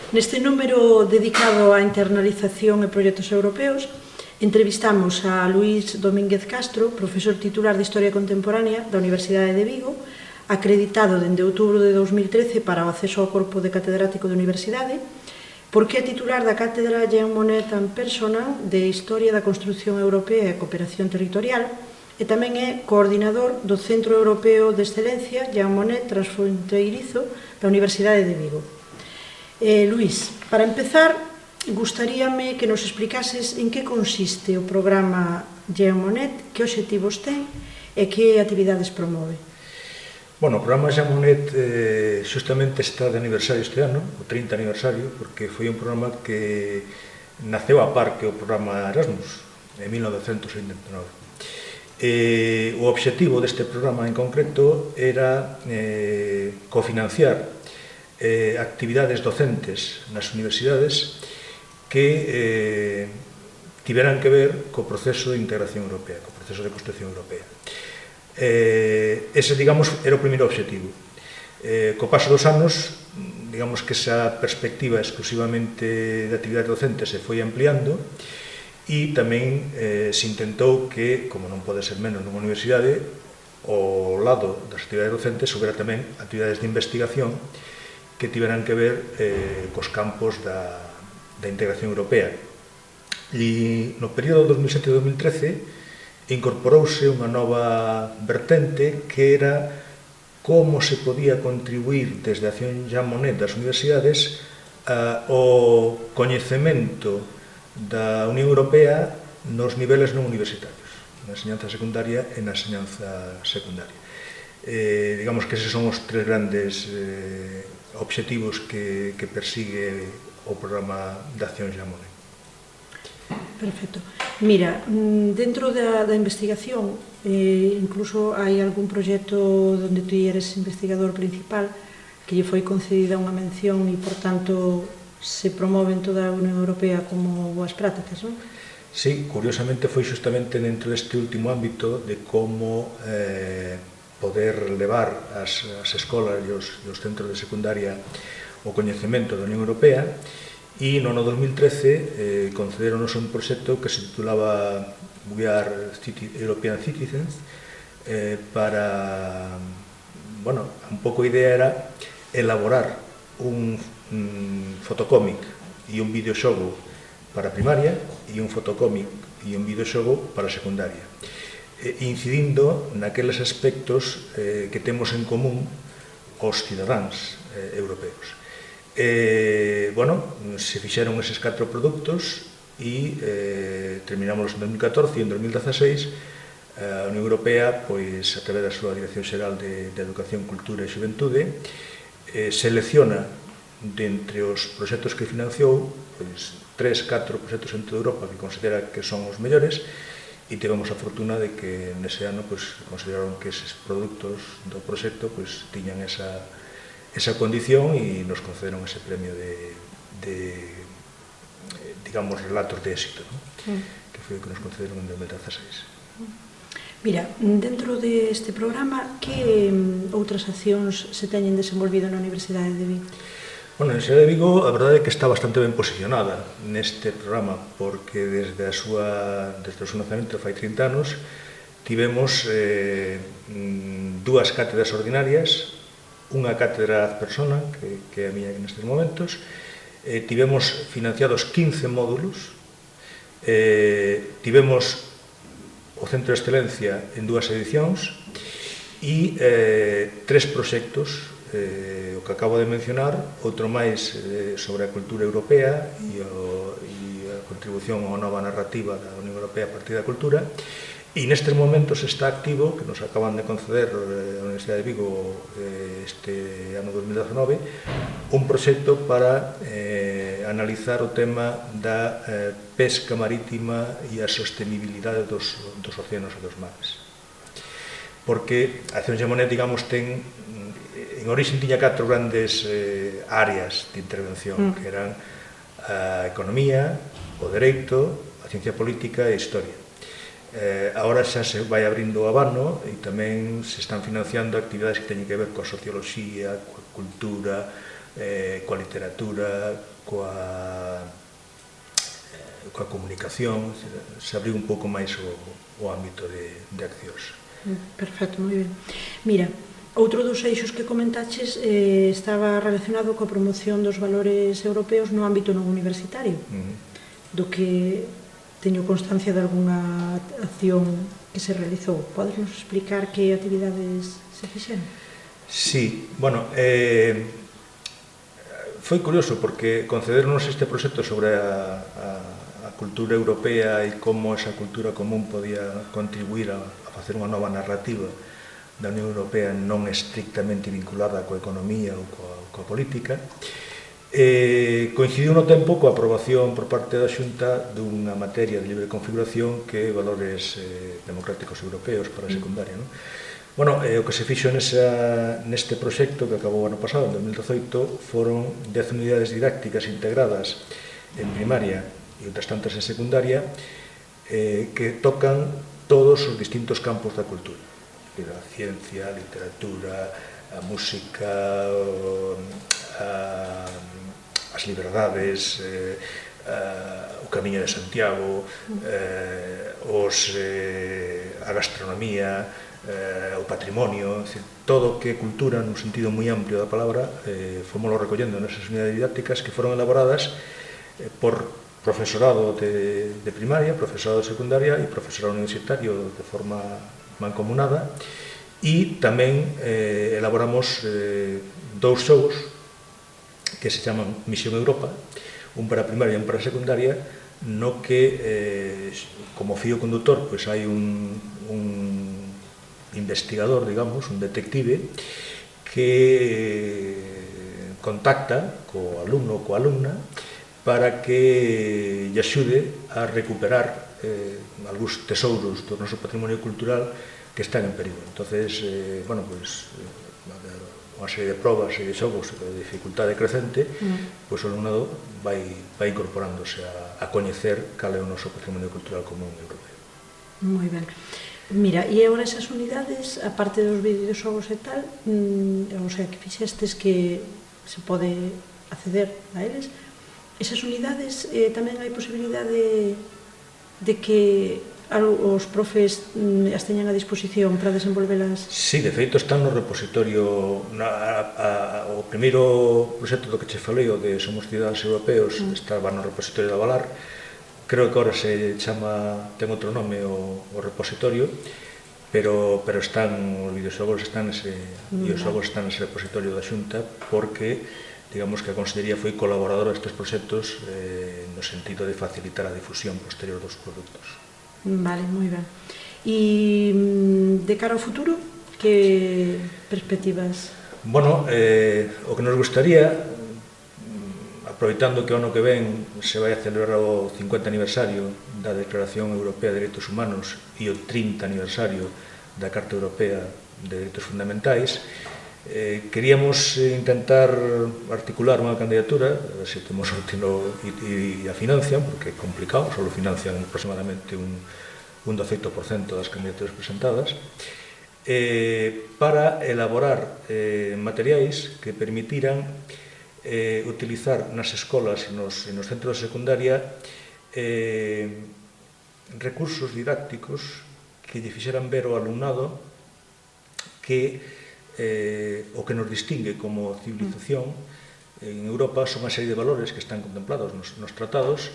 Neste número dedicado á internalización e proxectos europeos, entrevistamos a Luís Domínguez Castro, profesor titular de Historia Contemporánea da Universidade de Vigo, acreditado dende outubro de 2013 para o acceso ao corpo de catedrático da Universidade, porque é titular da Cátedra Jean Monnet en Persona de Historia da Construción Europea e Cooperación Territorial e tamén é coordinador do Centro Europeo de Excelencia Jean Monnet Transfronteirizo da Universidade de Vigo. Luís, para empezar, gustaríame que nos explicases en que consiste o programa Jean Monnet, que obxectivos ten e que actividades promove. Bueno, o programa Jean Monnet xustamente está de aniversario este ano, o 30 aniversario, porque foi un programa que naceu a par que o programa Erasmus, en 1989. O obxectivo deste programa en concreto era cofinanciar actividades docentes nas universidades que tiveran que ver co proceso de integración europea, co proceso de construcción europea. Ese, digamos, era o primeiro obxectivo. Co paso dos anos, digamos que esa perspectiva exclusivamente de actividades docentes se foi ampliando e tamén se intentou que, como non pode ser menos nunha universidade, ao lado das actividades docentes houbera tamén actividades de investigación que tiveran que ver cos campos da integración europea. E no período 2007-2013 incorporouse unha nova vertente que era como se podía contribuir desde a Acción Jean Monnet das universidades ao coñecemento da Unión Europea nos niveles non universitarios, na enseñanza secundaria e na enseñanza secundaria. Digamos que eses son os tres grandes obxectivos que persigue o programa de Acción Jean Monnet. Perfecto. Mira, dentro da investigación, incluso hai algún proxecto onde tú eres investigador principal que lle foi concedida unha mención e, por tanto, se promove en toda a Unión Europea como boas prácticas, non? Sí, curiosamente foi justamente dentro deste último ámbito de como poder levar as escolas e os centros de secundaria o coñecemento da Unión Europea e no ano 2013 concederonos un proxecto que se titulaba We Are European Citizens para, bueno, un pouco a idea era elaborar un fotocómic e un videoxogo para primaria e un fotocómic e un videoxogo para secundaria, incidindo naqueles aspectos que temos en común os cidadáns europeos. Bueno, se fixeron eses 4 produtos e terminamos en 2014 e en 2016 a Unión Europea, pois, a través da súa Dirección Xeral de Educación, Cultura e Xuventude, selecciona dentre os proxectos que financiou 3-4 proxectos en toda Europa que considera que son os mellores e tivemos a fortuna de que nese ano consideraron que eses produtos do proxecto tiñan esa condición e nos concederon ese premio de digamos, relatos de éxito, que foi o que nos concederon en 2016. Mira, dentro deste programa, que outras accións se teñen desenvolvido na Universidade de Vigo? Bueno, a Universidade de Vigo, a verdade é que está bastante ben posicionada neste programa, porque desde o seu nacemento fai 30 anos tivemos 2 cátedras ordinarias, unha cátedra ad persona, que é a miña nestes momentos, tivemos financiados 15 módulos, tivemos o Centro de Excelencia en 2 edicións e 3 proxectos, o que acabo de mencionar, outro máis sobre a cultura europea e a contribución a nova narrativa da Unión Europea a partir da cultura, e nestes momentos está activo, que nos acaban de conceder a Universidade de Vigo este ano 2019, un proxecto para analizar o tema da pesca marítima e a sostenibilidade dos océanos e dos mares. Porque a Acción Jean Monnet, digamos, ten en origen tiña 4 grandes áreas de intervención, que eran a economía, o dereito, a ciencia política e a historia. Agora xa se vai abrindo o abano e tamén se están financiando actividades que teñen que ver coa socioloxía, coa cultura, coa literatura, coa comunicación, se abriu un pouco máis o ámbito de accións. Perfecto, moi ben. Mira, outro dos eixos que comentaches estaba relacionado coa promoción dos valores europeos no ámbito non universitario, do que teño constancia de algunha acción que se realizou. Podes nos explicar que actividades se fixeron? Sí, bueno, foi curioso porque concedernos este proxecto sobre a cultura europea e como esa cultura común podía contribuir a facer unha nova narrativa da Unión Europea non estrictamente vinculada coa economía ou coa política. Coincidiu no tempo coa aprobación por parte da Xunta dunha materia de libre configuración que é valores democráticos europeos para a secundaria. Bueno, o que se fixo neste proxecto que acabou o ano pasado, en 2018, foron 10 unidades didácticas integradas en primaria e outras tantas en secundaria que tocan todos os distintos campos da cultura. A ciencia, a literatura, a música, as liberdades, o Camiño de Santiago, a gastronomía, o patrimonio, todo o que é cultura nun sentido moi amplio da palabra, fomos recollendo nesas unidades didácticas que foron elaboradas por profesorado de primaria, profesorado de secundaria e profesorado universitario de forma mancomunada, e tamén elaboramos dous xogos que se chaman Misión Europa, un para primaria e un para secundaria, no que como fío conductor hai un investigador, digamos, un detective que contacta co alumno ou coa alumna para que lle axude a recuperar algúns tesouros do noso patrimonio cultural que están en perigo. Entonces, bueno, pues, unha serie de probas e de xogos de dificultade crecente, pois o alumnado vai incorporándose a coñecer cal é o noso patrimonio cultural común europeo. Moi ben. Mira, e agora esas unidades, aparte dos videoxogos e tal, o sea, que fixestes que se pode acceder a eles, esas unidades tamén hai posibilidade de que os profes as teñan a disposición para desenvolvelas? Sí, de feito están no repositorio, o primeiro proxecto do que che falei, o de Somos Cidadanos Europeos, estaba no repositorio da Valar. Creo que agora se chama, ten outro nome o repositorio, pero están, os videoxogos están nese repositorio da Xunta, porque digamos que a Consellería foi colaboradora destes proxectos no sentido de facilitar a difusión posterior dos produtos. Vale, moi ben. E de cara ao futuro, que perspectivas? Bueno, o que nos gustaría, aproveitando que o ano que ven se vai a celebrar o 50 aniversario da Declaración Europea de Dereitos Humanos e o 30 aniversario da Carta Europea de Dereitos Fundamentais, queríamos intentar articular unha candidatura, a ver se temos sorte e a financian, porque é complicado, só financian aproximadamente un 18% das candidaturas presentadas, para elaborar materiais que permitiran utilizar nas escolas e nos centros de secundaria recursos didácticos que lle fixeran ver ao alumnado que o que nos distingue como civilización en Europa son unha serie de valores que están contemplados nos tratados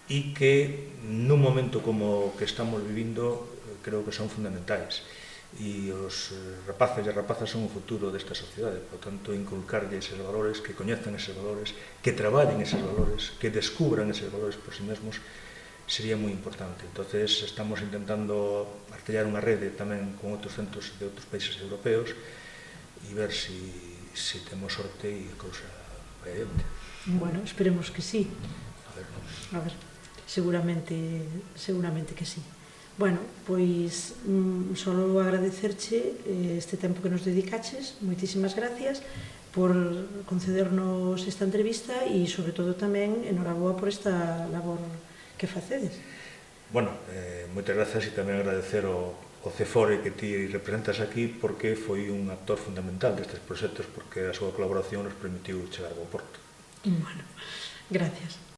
e que nun momento como que estamos vivindo creo que son fundamentais. E os rapaces e rapazas son o futuro desta sociedade, por tanto, inculcarlle eses valores, que coñezan eses valores, que traballen eses valores, que descubran eses valores por si mesmos, sería moi importante. Entonces, estamos intentando artellar unha rede tamén con outros centros de outros países europeos e ver se temos sorte e a cousa vai adiante. Bueno, esperemos que sí. A ver, seguramente que sí. Bueno, pois só agradecerche este tempo que nos dedicaches, moitísimas gracias por concedernos esta entrevista e, sobre todo, tamén enhoraboa por esta labor que facedes. Bueno, moitas grazas e tamén agradecer o CEFORE que ti representas aquí, porque foi un actor fundamental destes proxectos, porque a súa colaboración nos permitiu chegar a bo porto. Bueno, Gracias.